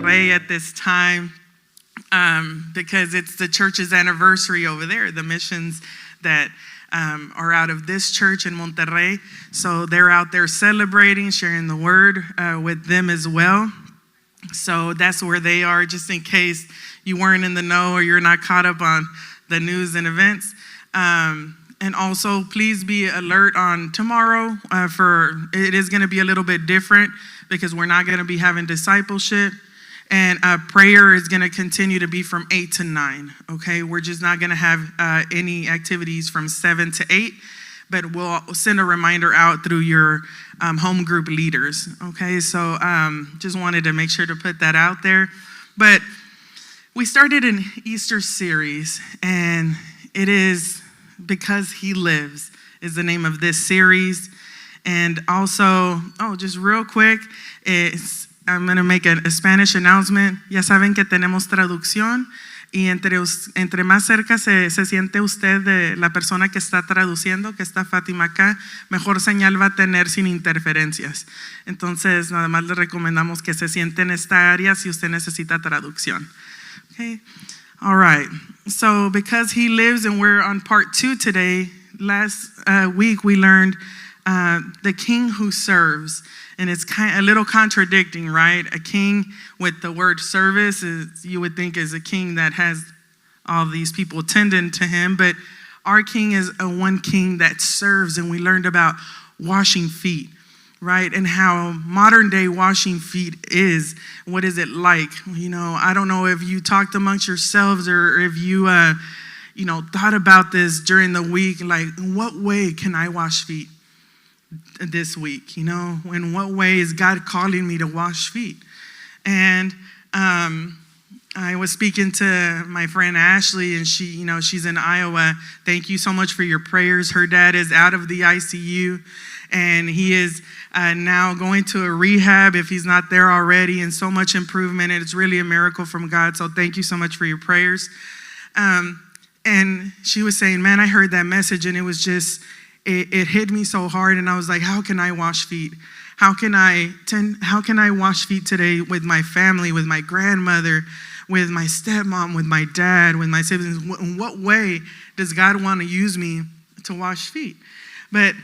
Monterrey at this time because it's the church's anniversary over there, the missions that are out of this church in Monterrey. So they're out there celebrating, sharing the word with them as well. So that's where they are, just in case you weren't in the know or you're not caught up on the news and events. And also, please be alert on tomorrow. It is going to be a little bit different because we're not going to be having discipleship. And prayer is going to continue to be from 8 to 9, okay? We're just not going to have any activities from 7 to 8, but we'll send a reminder out through your home group leaders, okay? So just wanted to make sure to put that out there. But we started an Easter series, and it is Because He Lives is the name of this series. And also, just real quick, I'm going to make a Spanish announcement. Ya saben que tenemos traducción y entre más cerca se siente usted de la persona que está traduciendo, que está Fátima acá, mejor señal va a tener sin interferencias. Entonces, nada más le recomendamos que se siente en esta área si usted necesita traducción. Okay? All right. So, Because He Lives, and we're on part 2 today. Last week we learned the King Who Serves. And it's kind of a little contradicting, right? A king with the word service, you would think is a king that has all these people tending to him. But our king is a one king that serves. And we learned about washing feet, right? And how modern day washing feet is. What is it like? You know, I don't know if you talked amongst yourselves or if you, thought about this during the week. Like, in what way can I wash feet this week? In what way is God calling me to wash feet? And I was speaking to my friend Ashley, and she's in Iowa. Thank you so much for your prayers. Her dad is out of the ICU, and he is now going to a rehab if he's not there already, and so much improvement, and it's really a miracle from God. So thank you so much for your prayers. And she was saying, man, I heard that message, and it was just, it hit me so hard, and I was like, how can I wash feet? How can I wash feet today with my family, with my grandmother, with my stepmom, with my dad, with my siblings? In what way does God want to use me to wash feet? But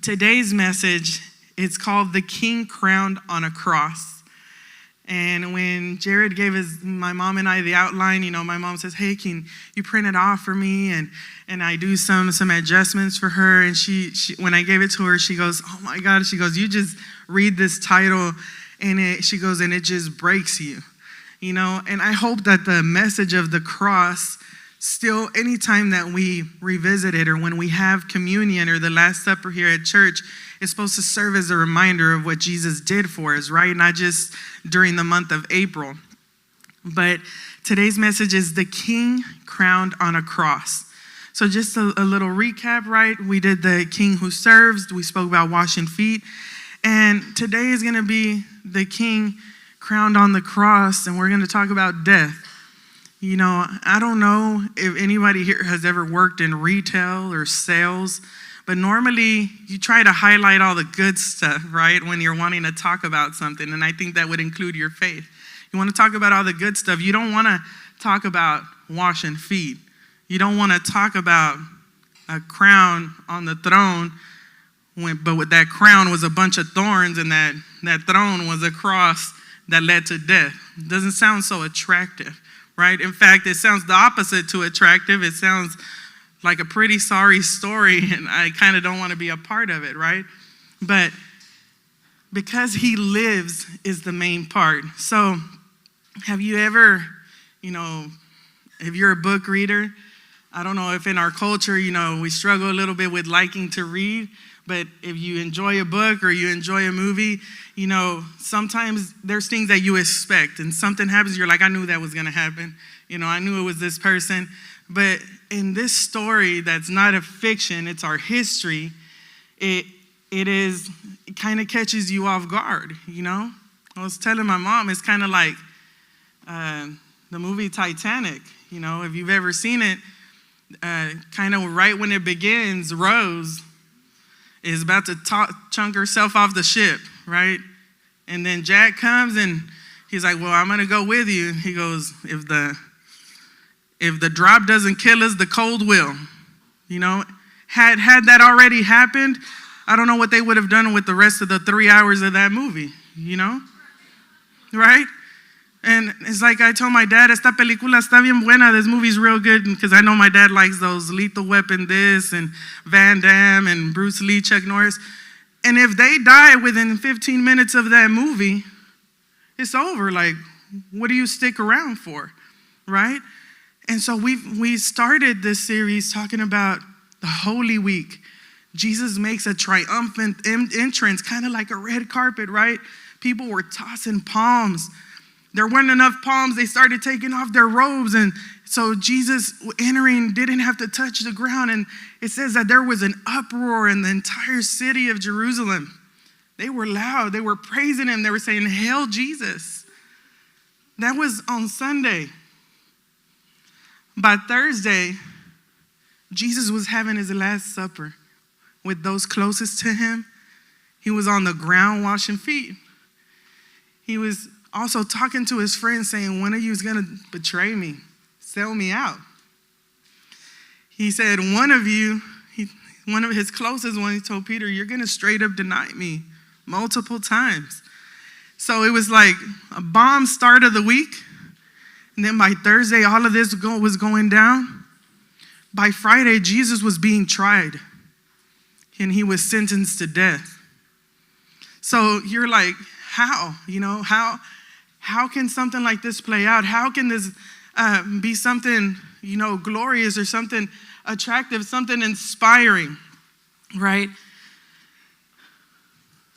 today's message, it's called The King Crowned on a Cross. And when Jared gave my mom and I the outline, my mom says, hey, can you print it off for me? And I do some adjustments for her. And she when I gave it to her, she goes, oh my God. She goes, you just read this title, and it just breaks you. And I hope that the message of the cross still, anytime that we revisit it, or when we have communion or the Last Supper here at church, it's supposed to serve as a reminder of what Jesus did for us, right? Not just during the month of April. But today's message is the King Crowned on a Cross. So just a little recap, right? We did the King Who Serves. We spoke about washing feet. And today is going to be the King Crowned on the Cross, and we're going to talk about death. I don't know if anybody here has ever worked in retail or sales, but normally you try to highlight all the good stuff, right, when you're wanting to talk about something, and I think that would include your faith. You want to talk about all the good stuff. You don't want to talk about washing feet. You don't want to talk about a crown on the throne, but that crown was a bunch of thorns, and that throne was a cross that led to death. It doesn't sound so attractive, right? In fact, it sounds the opposite to attractive. It sounds like a pretty sorry story, and I kind of don't want to be a part of it, right? But because He lives is the main part. So have you ever, if you're a book reader, I don't know if in our culture, we struggle a little bit with liking to read, but if you enjoy a book or you enjoy a movie, sometimes there's things that you expect, and something happens, you're like, I knew that was going to happen. I knew it was this person. But in this story that's not a fiction, it's our history, it kind of catches you off guard, I was telling my mom, it's kind of like the movie Titanic. If you've ever seen it, kind of right when it begins, Rose is about to chunk herself off the ship, right? And then Jack comes and He's like, well, I'm going to go with you. He goes, if the drop doesn't kill us, the cold will. You know, had that already happened, I don't know what they would have done with the rest of the 3 hours of that movie, you know? Right? And it's like I told my dad, esta película está bien buena, this movie's real good, because I know my dad likes those Lethal Weapon this, and Van Damme, and Bruce Lee, Chuck Norris. And if they die within 15 minutes of that movie, it's over. Like, what do you stick around for, right? And so we started this series talking about the Holy Week. Jesus makes a triumphant entrance, kind of like a red carpet, right? People were tossing palms. There weren't enough palms. They started taking off their robes. And so Jesus entering didn't have to touch the ground. And it says that there was an uproar in the entire city of Jerusalem. They were loud. They were praising him. They were saying, "Hail Jesus." That was on Sunday. By Thursday, Jesus was having his Last Supper with those closest to him. He was on the ground washing feet. He was also talking to his friends saying, one of you is going to betray me, sell me out. He said, one of his closest ones, he told Peter, you're going to straight up deny me multiple times. So it was like a bomb start of the week. And then by Thursday, all of this was going down. By Friday, Jesus was being tried. And he was sentenced to death. So you're like, how? You know, how can something like this play out? How can this be something, you know, glorious or something attractive, something inspiring, right?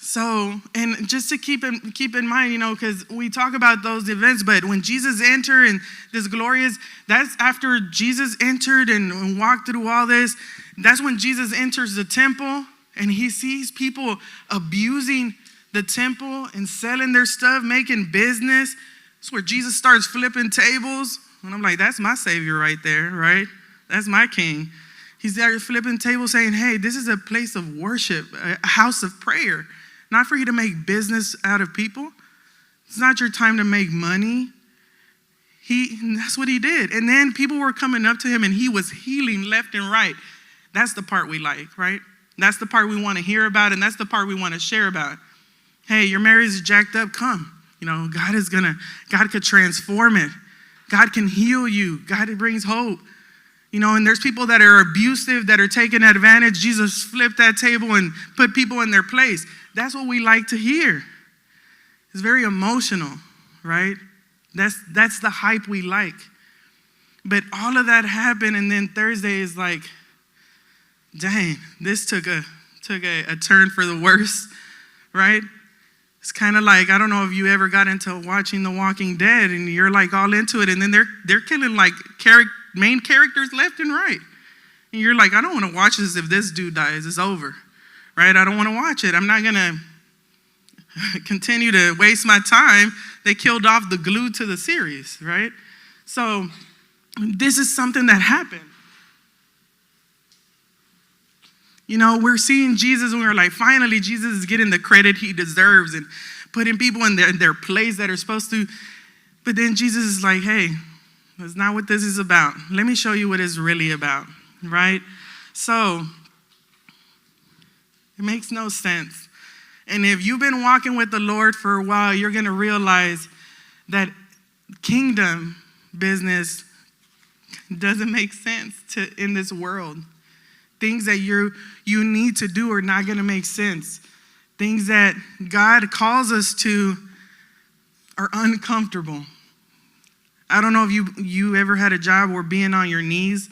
So, and just to keep in mind, you know, because we talk about those events, but when Jesus entered and this glorious, that's after Jesus entered and walked through all this, that's when Jesus enters the temple and he sees people abusing the temple and selling their stuff, making business. That's where Jesus starts flipping tables. And I'm like, that's my Savior right there, right? That's my King. He's there flipping tables saying, hey, this is a place of worship, a house of prayer. Not for you to make business out of people. It's not your time to make money. That's what he did. And then people were coming up to him and he was healing left and right. That's the part we like, right? That's the part we want to hear about, and that's the part we want to share about. Hey, your marriage is jacked up, come. You know, God could transform it. God can heal you. God brings hope. You know, and there's people that are abusive, that are taking advantage. Jesus flipped that table and put people in their place. That's what we like to hear. It's very emotional, right? That's the hype we like. But all of that happened, and then Thursday is like, dang, this took a turn for the worse, right? It's kind of like, I don't know if you ever got into watching The Walking Dead, and you're like all into it, and then they're killing like main characters left and right. And you're like, I don't want to watch this if this dude dies. It's over. Right? I don't want to watch it. I'm not going to continue to waste my time. They killed off the glue to the series, right? So this is something that happened. You know, we're seeing Jesus and we're like, finally, Jesus is getting the credit he deserves and putting people in their place that are supposed to. But then Jesus is like, hey, that's not what this is about. Let me show you what it's really about, right? So it makes no sense. And if you've been walking with the Lord for a while, you're going to realize that kingdom business doesn't make sense in this world. Things that you need to do are not going to make sense. Things that God calls us to are uncomfortable. I don't know if you ever had a job where being on your knees,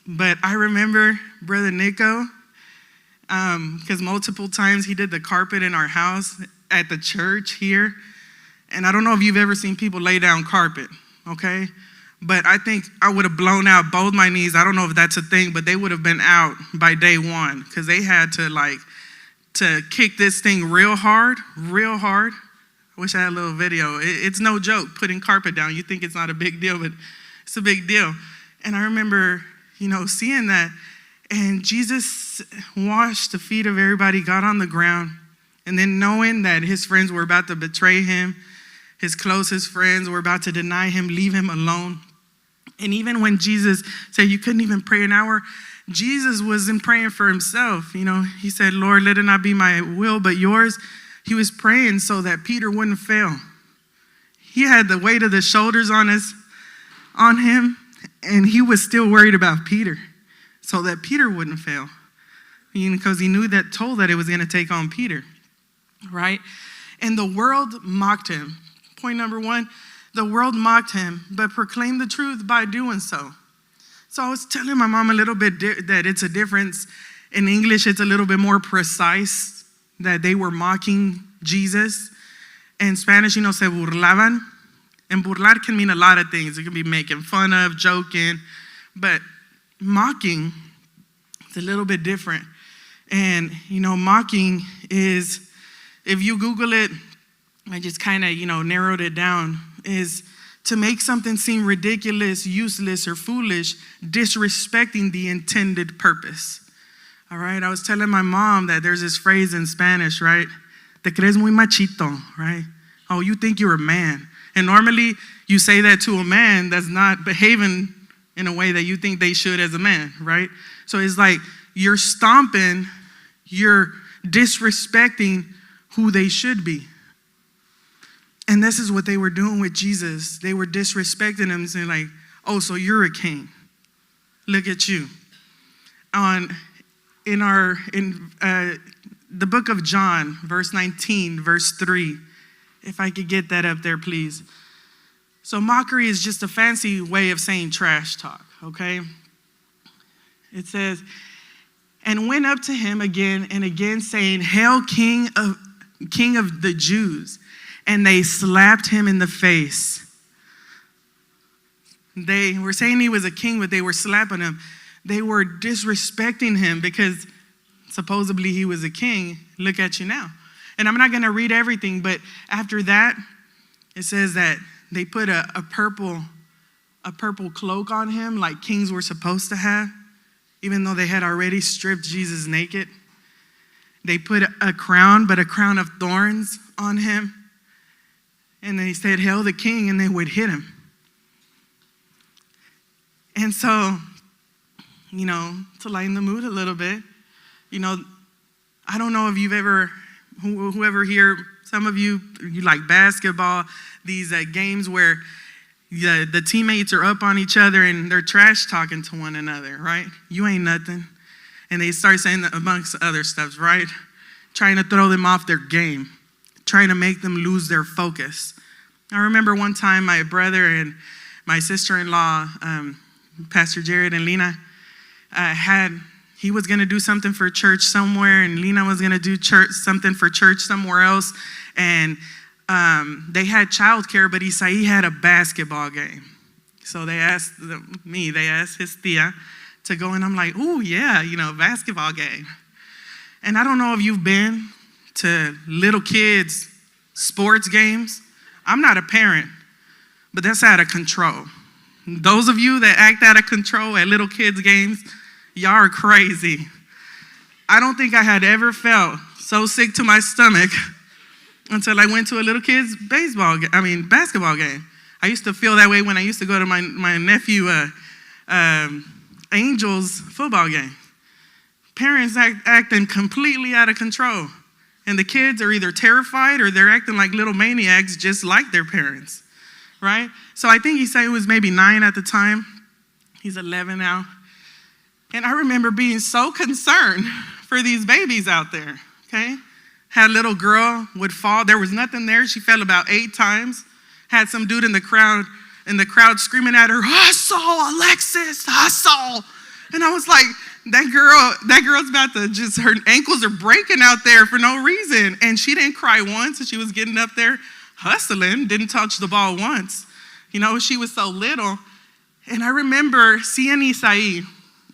but I remember Brother Nico, because multiple times he did the carpet in our house at the church here. And I don't know if you've ever seen people lay down carpet, okay? But I think I would have blown out both my knees. I don't know if that's a thing, but they would have been out by day one because they had to kick this thing real hard. I wish I had a little video. It's no joke putting carpet down. You think it's not a big deal, but it's a big deal. And I remember, seeing that. And Jesus washed the feet of everybody, got on the ground. And then knowing that his friends were about to betray him, His closest friends were about to deny him, leave him alone. And even when Jesus said you couldn't even pray an hour, Jesus wasn't praying for himself. He said, Lord, let it not be my will, but yours. He was praying so that Peter wouldn't fail. He had the weight of the shoulders on him, and he was still worried about Peter so that Peter wouldn't fail. Because he knew that toll that it was going to take on Peter, right? And the world mocked him. Point number one, the world mocked him, but proclaimed the truth by doing so. So I was telling my mom a little bit that it's a difference. In English, it's a little bit more precise, that they were mocking Jesus. In Spanish, se burlaban. And burlar can mean a lot of things. It can be making fun of, joking. But mocking is a little bit different. And, mocking is, if you Google it, I just kind of, narrowed it down, is to make something seem ridiculous, useless, or foolish, disrespecting the intended purpose. All right, I was telling my mom that there's this phrase in Spanish, right? Te crees muy machito, right? Oh, you think you're a man. And normally you say that to a man that's not behaving in a way that you think they should as a man, right? So it's like you're stomping, you're disrespecting who they should be. And this is what they were doing with Jesus. They were disrespecting him, saying like, oh, so you're a king. Look at you. In the book of John, verse 19, verse 3, if I could get that up there, please. So mockery is just a fancy way of saying trash talk, okay? It says, and went up to him again and again, saying, Hail, King of the Jews. And they slapped him in the face. They were saying he was a king, but they were slapping him. They were disrespecting him because supposedly he was a king. Look at you now. And I'm not going to read everything, but after that, it says that they put a purple cloak on him like kings were supposed to have, even though they had already stripped Jesus naked. They put a crown, but a crown of thorns on him. And they said, Hail the King, and they would hit him. And so, to lighten the mood a little bit, I don't know if you've ever, whoever here, some of you like basketball, these games where the teammates are up on each other and they're trash talking to one another, right? You ain't nothing. And they start saying that amongst other stuff, right? Trying to throw them off their game, trying to make them lose their focus. I remember one time my brother and my sister-in-law, Pastor Jared and Lena, he was going to do something for church somewhere, and Lena was going to do something for church somewhere else. And they had childcare, but Isai had a basketball game. So they asked his tia to go, and I'm like, ooh, yeah, basketball game. And I don't know if you've been to little kids' sports games. I'm not a parent, but that's out of control. Those of you that act out of control at little kids' games, y'all are crazy. I don't think I had ever felt so sick to my stomach until I went to a little kid's basketball game. I used to feel that way when I used to go to my nephew Angels football game. Parents acting completely out of control. And the kids are either terrified or they're acting like little maniacs just like their parents, right? So I think he said he was maybe 9 at the time. He's 11 now. And I remember being so concerned for these babies out there, okay? Had a little girl would fall. There was nothing there. She fell about 8 times. Had some dude in the crowd screaming at her, hustle, Alexis, hustle. And I was like, that girl's about to her ankles are breaking out there for no reason. And she didn't cry once, and she was getting up there hustling, didn't touch the ball once. She was so little. And I remember seeing Isai,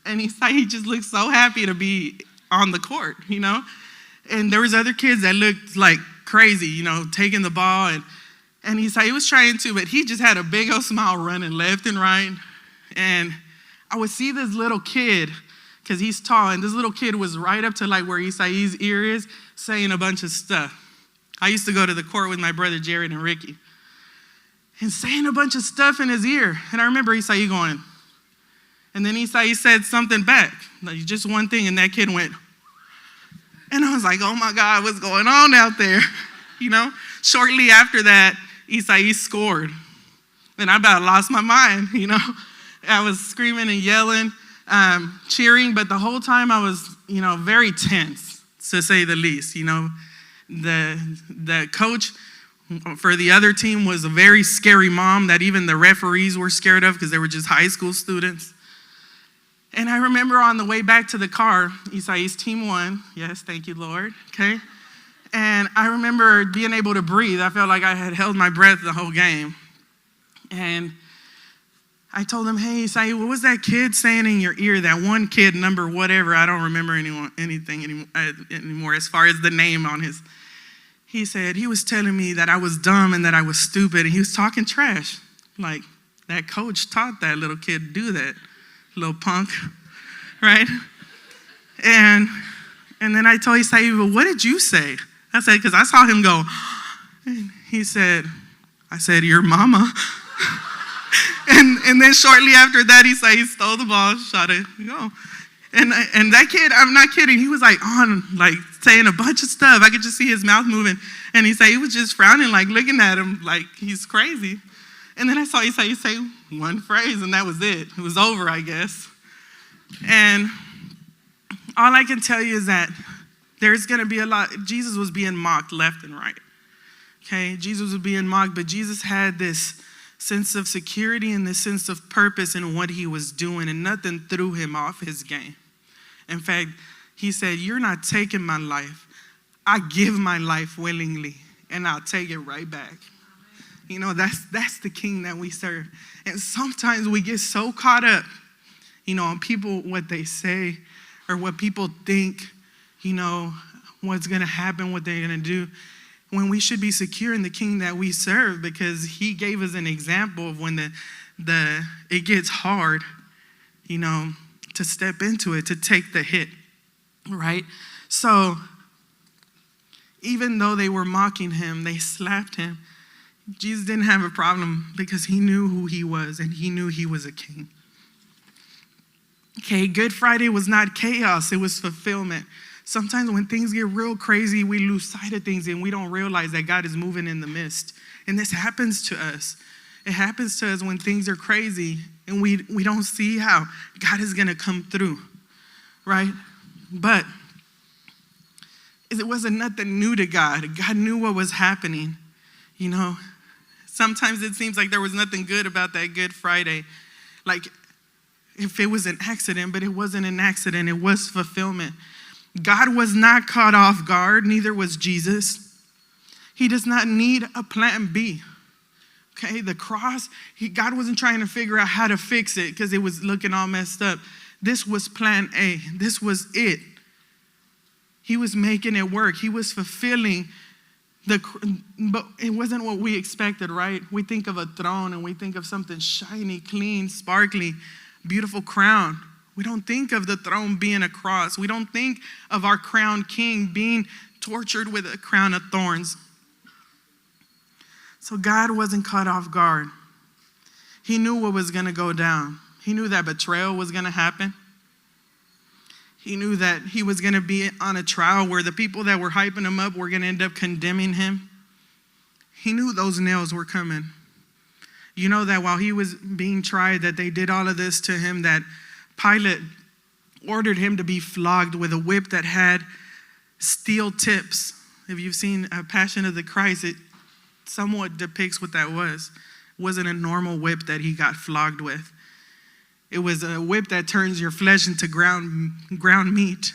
and Isai just looked so happy to be on the court, And there was other kids that looked like crazy, taking the ball. And Isai was trying to, but he just had a big old smile running left and right. And I would see this little kid, because he's tall, and this little kid was right up to like where Isai's ear is, saying a bunch of stuff. I used to go to the court with my brother Jared and Ricky. and saying a bunch of stuff in his ear. And I remember Isai going, and then Isai said something back, like just one thing, and that kid went. And I was like, oh my God, what's going on out there? Shortly after that, Isai scored. And I about lost my mind, I was screaming and yelling, cheering, but the whole time I was, very tense, to say the least. The coach for the other team was a very scary mom that even the referees were scared of because they were just high school students. And I remember on the way back to the car, Isai's team won. Yes, thank you, Lord. Okay. And I remember being able to breathe. I felt like I had held my breath the whole game. And I told him, hey, Isai, what was that kid saying in your ear? That one kid, number whatever. I don't remember anything anymore as far as the name on his. He said, he was telling me that I was dumb and that I was stupid. And he was talking trash. Like, that coach taught that little kid to do that. Little punk, right? And then I told Isai, well, what did you say? I said, because I saw him go. And he said, I said, your mama. and then shortly after that, he stole the ball, shot it, go. And that kid, I'm not kidding, he was saying a bunch of stuff. I could just see his mouth moving. And he was just frowning, looking at him like he's crazy. And then I saw Isai say one phrase, and that was it. It was over, I guess. And all I can tell you is that there's going to be a lot. Jesus was being mocked left and right. Okay, Jesus was being mocked, but Jesus had this sense of security and this sense of purpose in what he was doing, and nothing threw him off his game. In fact, he said, you're not taking my life. I give my life willingly, and I'll take it right back. That's the king that we serve. And sometimes we get so caught up, on people, what they say, or what people think, what's going to happen, what they're going to do, when we should be secure in the king that we serve, because he gave us an example of when it gets hard, to step into it, to take the hit, right? So even though they were mocking him, they slapped him, Jesus didn't have a problem because he knew who he was and he knew he was a king. Okay, Good Friday was not chaos, it was fulfillment. Sometimes when things get real crazy, we lose sight of things and we don't realize that God is moving in the midst. And this happens to us. It happens to us when things are crazy and we don't see how God is going to come through, right? But it wasn't nothing new to God. God knew what was happening, Sometimes it seems like there was nothing good about that Good Friday. Like if it was an accident, but it wasn't an accident. It was fulfillment. God was not caught off guard, neither was Jesus. He does not need a plan B. Okay, the cross, God wasn't trying to figure out how to fix it because it was looking all messed up. This was plan A. This was it. He was making it work. He was fulfilling but it wasn't what we expected, right? We think of a throne and we think of something shiny, clean, sparkly, beautiful crown. We don't think of the throne being a cross. We don't think of our crowned king being tortured with a crown of thorns. So God wasn't caught off guard. He knew what was going to go down. He knew that betrayal was going to happen. He knew that he was going to be on a trial where the people that were hyping him up were going to end up condemning him. He knew those nails were coming. You know that while he was being tried, that they did all of this to him, that Pilate ordered him to be flogged with a whip that had steel tips. If you've seen Passion of the Christ, it somewhat depicts what that was. It wasn't a normal whip that he got flogged with. It was a whip that turns your flesh into ground meat.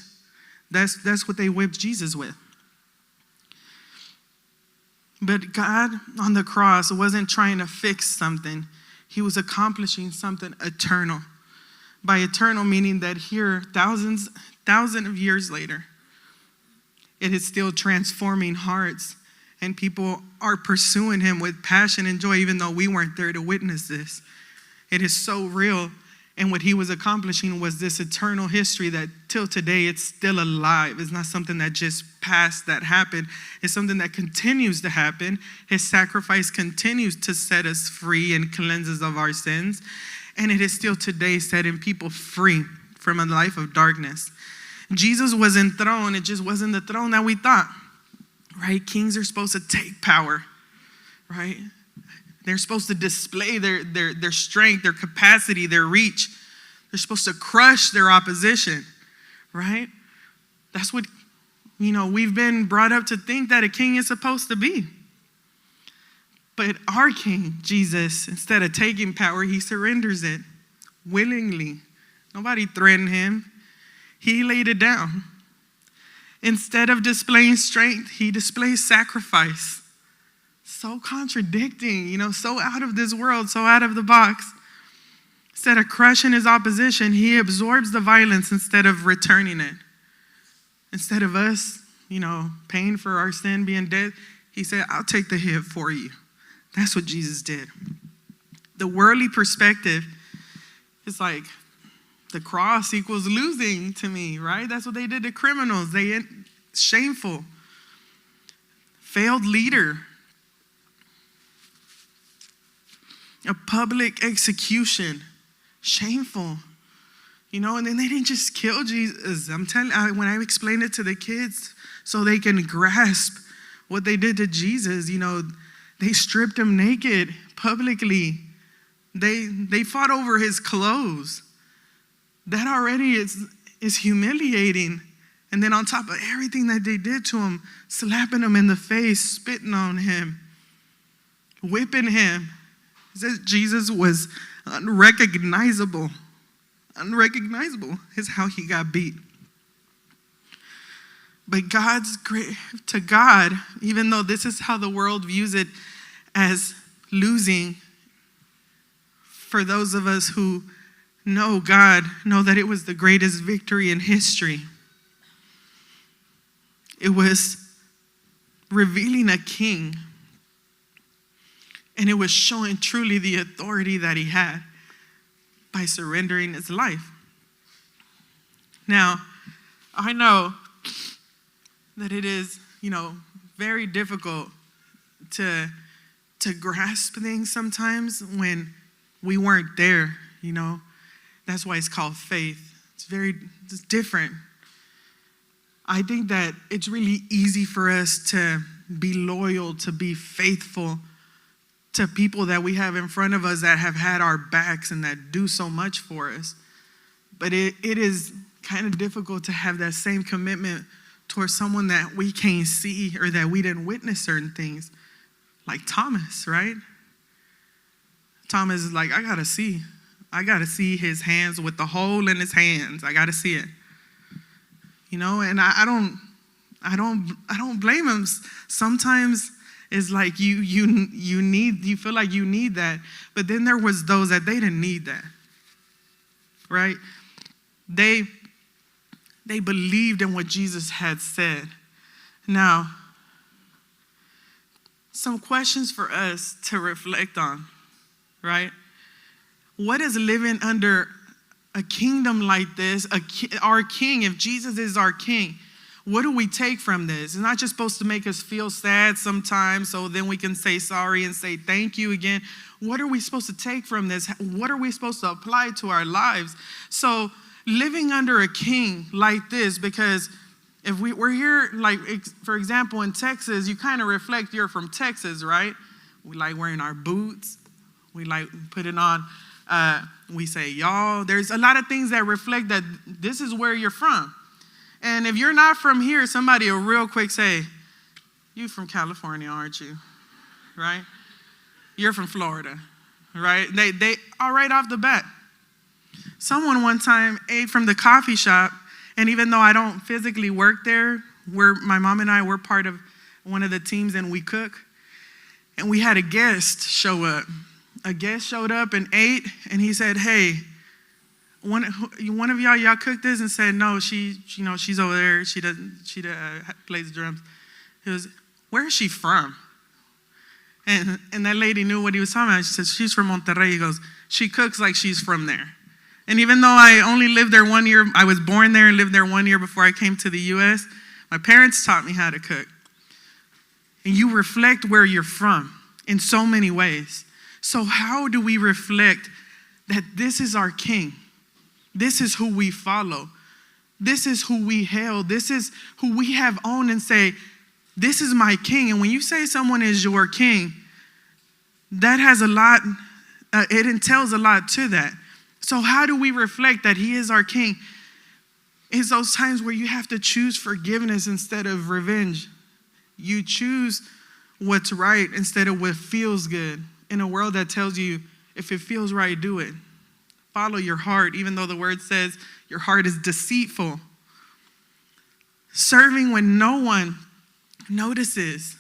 That's what they whipped Jesus with. But God on the cross wasn't trying to fix something. He was accomplishing something eternal. By eternal, meaning that here, thousands of years later, it is still transforming hearts. And people are pursuing him with passion and joy, even though we weren't there to witness this. It is so real. And what he was accomplishing was this eternal history that till today it's still alive. It's not something that just passed, that happened. It's something that continues to happen. His sacrifice continues to set us free and cleanse us of our sins. And it is still today setting people free from a life of darkness. Jesus was enthroned. It just wasn't the throne that we thought, right? Kings are supposed to take power, right? They're supposed to display their strength, their capacity, their reach. They're supposed to crush their opposition, right? That's what, we've been brought up to think that a king is supposed to be. But our king, Jesus, instead of taking power, he surrenders it willingly. Nobody threatened him. He laid it down. Instead of displaying strength, he displays sacrifice. So contradicting, so out of this world, so out of the box. Instead of crushing his opposition, he absorbs the violence instead of returning it. Instead of us, paying for our sin, being dead, he said, I'll take the hit for you. That's what Jesus did. The worldly perspective is like the cross equals losing to me, right? That's what they did to criminals. Shameful. Failed leader. A public execution. Shameful. And then they didn't just kill Jesus. I'm telling you, when I explained it to the kids so they can grasp what they did to Jesus, they stripped him naked publicly. They fought over his clothes. That already is humiliating. And then on top of everything that they did to him, slapping him in the face, spitting on him, whipping him. It says Jesus was unrecognizable. Unrecognizable is how he got beat. But to God, even though this is how the world views it as losing, for those of us who know God, know that it was the greatest victory in history. It was revealing a king. And it was showing truly the authority that he had by surrendering his life. Now, I know that it is, very difficult to grasp things sometimes when we weren't there, That's why it's called faith. It's different. I think that it's really easy for us to be loyal, to be faithful to people that we have in front of us that have had our backs and that do so much for us. But it is kind of difficult to have that same commitment towards someone that we can't see or that we didn't witness certain things. Like Thomas, right? Thomas is like, I gotta see his hands with the hole in his hands. I gotta see it. And I don't blame him. Sometimes it's like you feel like you need that. But then there was those that they didn't need that. Right? They believed in what Jesus had said. Now, some questions for us to reflect on, right? What is living under a kingdom like this, our king, if Jesus is our king, what do we take from this? It's not just supposed to make us feel sad sometimes so then we can say sorry and say thank you again. What are we supposed to take from this? What are we supposed to apply to our lives? So living under a king like this, because if we're here, like, for example, in Texas, you kind of reflect you're from Texas, right? We like wearing our boots. We like putting on, we say y'all. There's a lot of things that reflect that this is where you're from. And if you're not from here, somebody will real quick say, you from California, aren't you? Right? You're from Florida, right? They are right off the bat. Someone one time ate from the coffee shop, and even though I don't physically work there, my mom and I were part of one of the teams and we cook, and we had a guest show up. A guest showed up and ate, and he said, hey, one of y'all cooked this? And said, no, she's over there. She plays drums. He was, where is she from? And that lady knew what he was talking about. She said, she's from Monterrey. He goes, she cooks like she's from there. And even though I only lived there 1 year, I was born there and lived there 1 year before I came to the U.S., my parents taught me how to cook. And you reflect where you're from in so many ways. So how do we reflect that this is our King? This is who we follow. This is who we hail. This is who we have owned and say, this is my King. And when you say someone is your King, that has a lot, it entails a lot to that. So how do we reflect that he is our King? It's those times where you have to choose forgiveness instead of revenge. You choose what's right instead of what feels good. In a world that tells you, if it feels right, do it. Follow your heart, even though the word says your heart is deceitful. Serving when no one notices,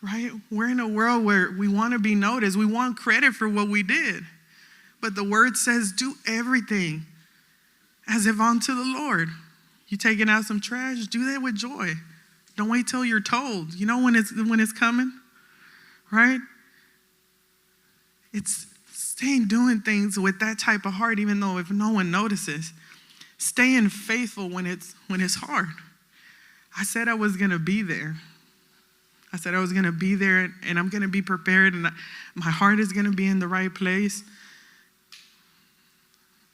right? We're in a world where we want to be noticed. We want credit for what we did. But the word says, do everything as if unto the Lord. You taking out some trash, do that with joy. Don't wait till you're told. You know when it's coming, right? It's staying doing things with that type of heart, even though if no one notices. Staying faithful when it's hard. I said I was going to be there. I said I was going to be there, and I'm going to be prepared, and my heart is going to be in the right place.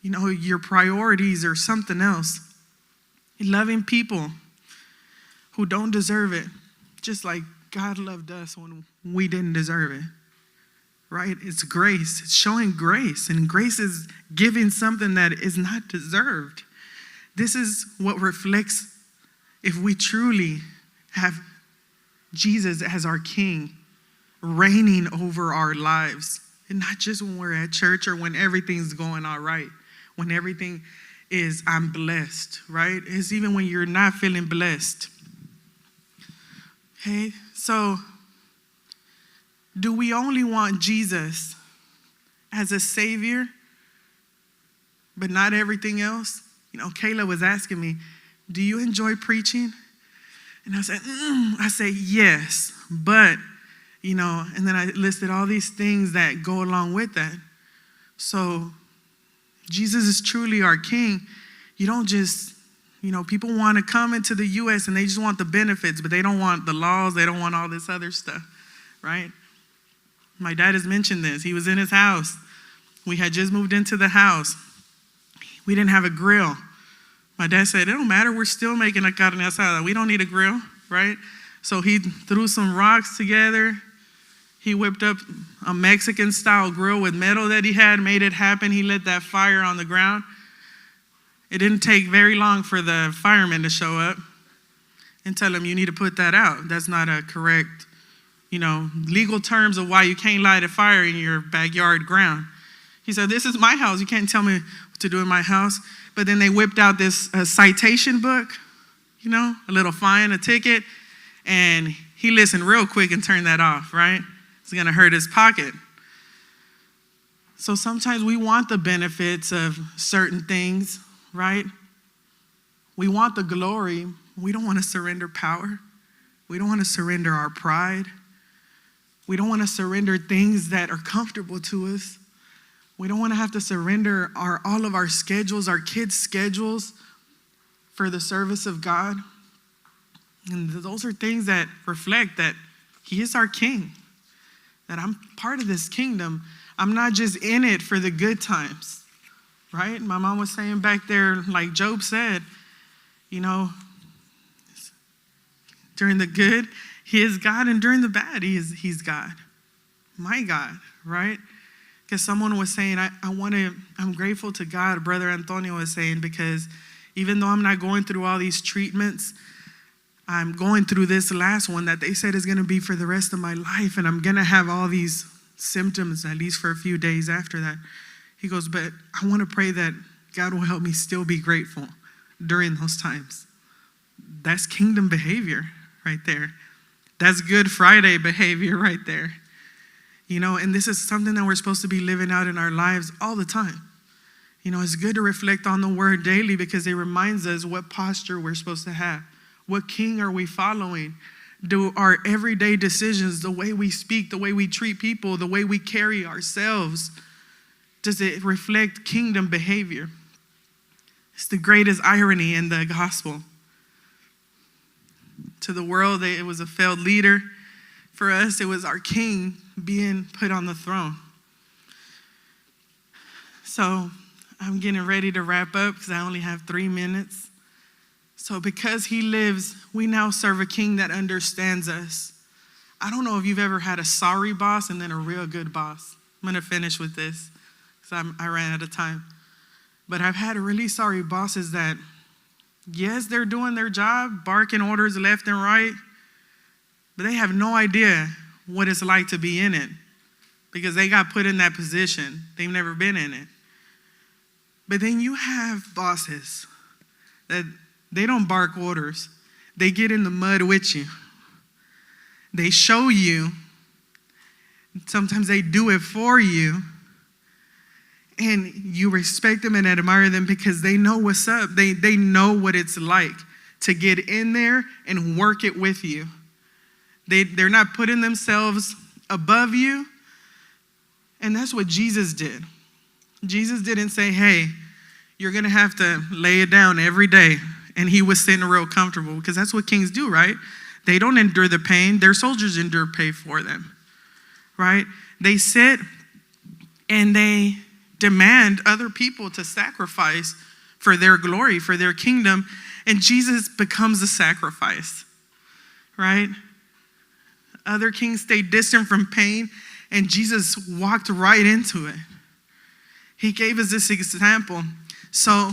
You know, your priorities are something else. Loving people who don't deserve it, just like God loved us when we didn't deserve it, right? It's grace. It's showing grace, and grace is giving something that is not deserved. This is what reflects if we truly have Jesus as our King, reigning over our lives, and not just when we're at church or when everything's going all right, when everything is, I'm blessed, right? It's even when you're not feeling blessed. Okay, so do we only want Jesus as a Savior, but not everything else? You know, Kayla was asking me, do you enjoy preaching? And I said, I say, yes, but, you know, and then I listed all these things that go along with that. So Jesus is truly our King. You don't just, you know, people want to come into the U.S. and they just want the benefits, but they don't want the laws. They don't want all this other stuff, right? My dad has mentioned this. He was in his house. We had just moved into the house. We didn't have a grill. My dad said, it don't matter. We're still making a carne asada. We don't need a grill, right? So he threw some rocks together. He whipped up a Mexican-style grill with metal that he had, made it happen. He lit that fire on the ground. It didn't take very long for the firemen to show up and tell him, you need to put that out. That's not a correct, you know, legal terms of why you can't light a fire in your backyard ground. He said, this is my house. You can't tell me what to do in my house. But then they whipped out this citation book, you know, a little fine, a ticket, and he listened real quick and turned that off, right? It's going to hurt his pocket. So sometimes we want the benefits of certain things, right? We want the glory. We don't want to surrender power. We don't want to surrender our pride. We don't want to surrender things that are comfortable to us. We don't want to have to surrender all of our schedules, our kids' schedules for the service of God. And those are things that reflect that he is our King, that I'm part of this kingdom. I'm not just in it for the good times, right? My mom was saying back there, like Job said, you know, during the good, he is God, and during the bad, he's God. My God, right? Because someone was saying, I'm grateful to God, Brother Antonio was saying, because even though I'm not going through all these treatments, I'm going through this last one that they said is going to be for the rest of my life, and I'm going to have all these symptoms, at least for a few days after that. He goes, but I want to pray that God will help me still be grateful during those times. That's kingdom behavior right there. That's Good Friday behavior right there. You know, and this is something that we're supposed to be living out in our lives all the time. You know, it's good to reflect on the word daily because it reminds us what posture we're supposed to have. What king are we following? Do our everyday decisions, the way we speak, the way we treat people, the way we carry ourselves, does it reflect kingdom behavior? It's the greatest irony in the gospel. To the world, it was a failed leader. For us, it was our king being put on the throne. So I'm getting ready to wrap up because I only have 3 minutes. So because he lives, we now serve a king that understands us. I don't know if you've ever had a sorry boss and then a real good boss. I'm going to finish with this because I ran out of time. But I've had really sorry bosses that, yes, they're doing their job, barking orders left and right, but they have no idea what it's like to be in it because they got put in that position. They've never been in it. But then you have bosses that they don't bark orders. They get in the mud with you. They show you. Sometimes they do it for you. And you respect them and admire them because they know what's up. They know what it's like to get in there and work it with you. They're not putting themselves above you. And that's what Jesus did. Jesus didn't say, hey, you're going to have to lay it down every day. And he was sitting real comfortable because that's what kings do, right? They don't endure the pain. Their soldiers endure pain for them, right? They sit and they demand other people to sacrifice for their glory, for their kingdom. And Jesus becomes the sacrifice, right? Other kings stayed distant from pain, and Jesus walked right into it. He gave us this example. So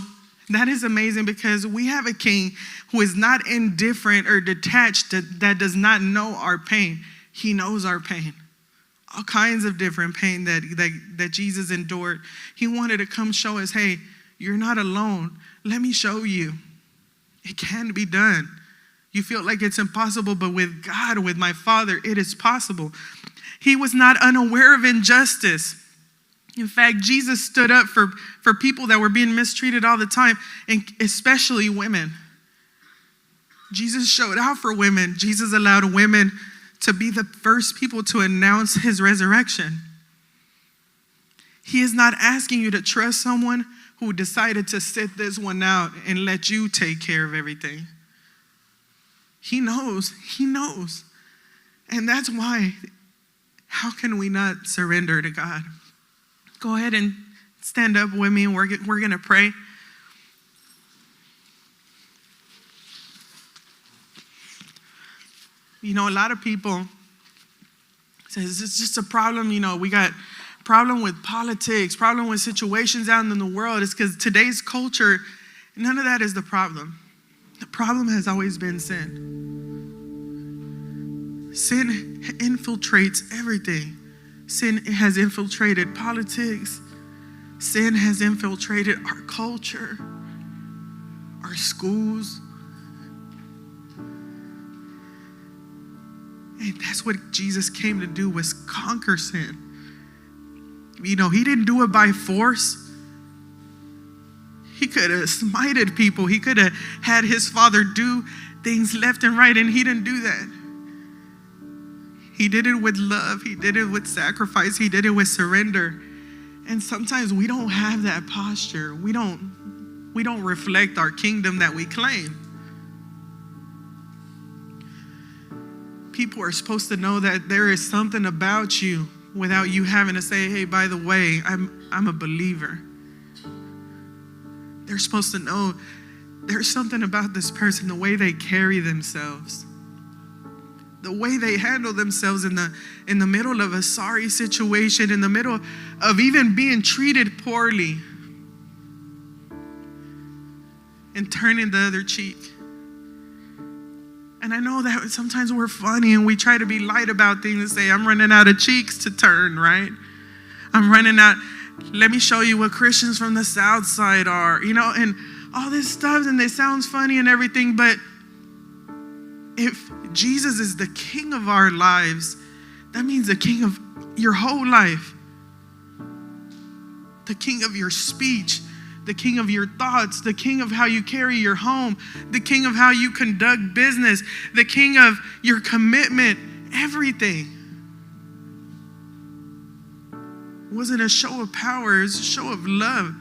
that is amazing because we have a king who is not indifferent or detached, that does not know our pain. He knows our pain. All kinds of different pain that Jesus endured. He wanted to come show us, hey, you're not alone. Let me show you. It can be done. You feel like it's impossible, but with God, with my Father, it is possible. He was not unaware of injustice. In fact, Jesus stood up for people that were being mistreated all the time, and especially women. Jesus showed out for women. Jesus allowed women to be the first people to announce his resurrection. He is not asking you to trust someone who decided to sit this one out and let you take care of everything. He knows. And that's why, how can we not surrender to God? Go ahead and stand up with me, and we're going to pray. You know, a lot of people says it's just a problem. You know, we got problem with politics, problem with situations out in the world. It's because today's culture, none of that is the problem. The problem has always been sin. Sin infiltrates everything. Sin has infiltrated politics. Sin has infiltrated our culture, our schools. And that's what Jesus came to do, was conquer sin. You know, he didn't do it by force. He could have smited people. He could have had his Father do things left and right, and he didn't do that. He did it with love. He did it with sacrifice. He did it with surrender. And sometimes we don't have that posture. We don't reflect our kingdom that we claim. People are supposed to know that there is something about you without you having to say, hey, by the way, I'm a believer. They're supposed to know there's something about this person, the way they carry themselves, the way they handle themselves in the middle of a sorry situation, in the middle of even being treated poorly, and turning the other cheek. And I know that sometimes we're funny and we try to be light about things and say, I'm running out of cheeks to turn, right? I'm running out. Let me show you what Christians from the South Side are, you know, and all this stuff, and it sounds funny and everything, but if Jesus is the king of our lives, that means the king of your whole life, the king of your speech, the king of your thoughts, the king of how you carry your home, the king of how you conduct business, the king of your commitment, everything. wasn't a show of power, it was a show of love.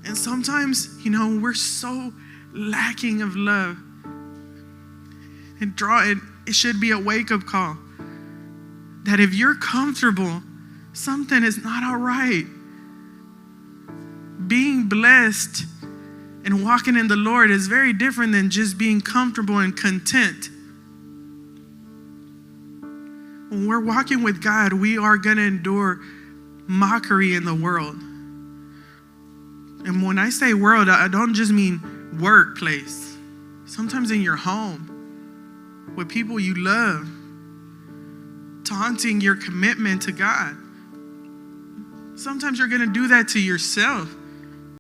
And sometimes, we're so lacking of love. And it should be a wake-up call that if you're comfortable, something is not all right. Being blessed and walking in the Lord is very different than just being comfortable and content. When we're walking with God, we are going to endure mockery in the world. And when I say world, I don't just mean workplace. Sometimes in your home, with people you love, taunting your commitment to God. Sometimes you're going to do that to yourself.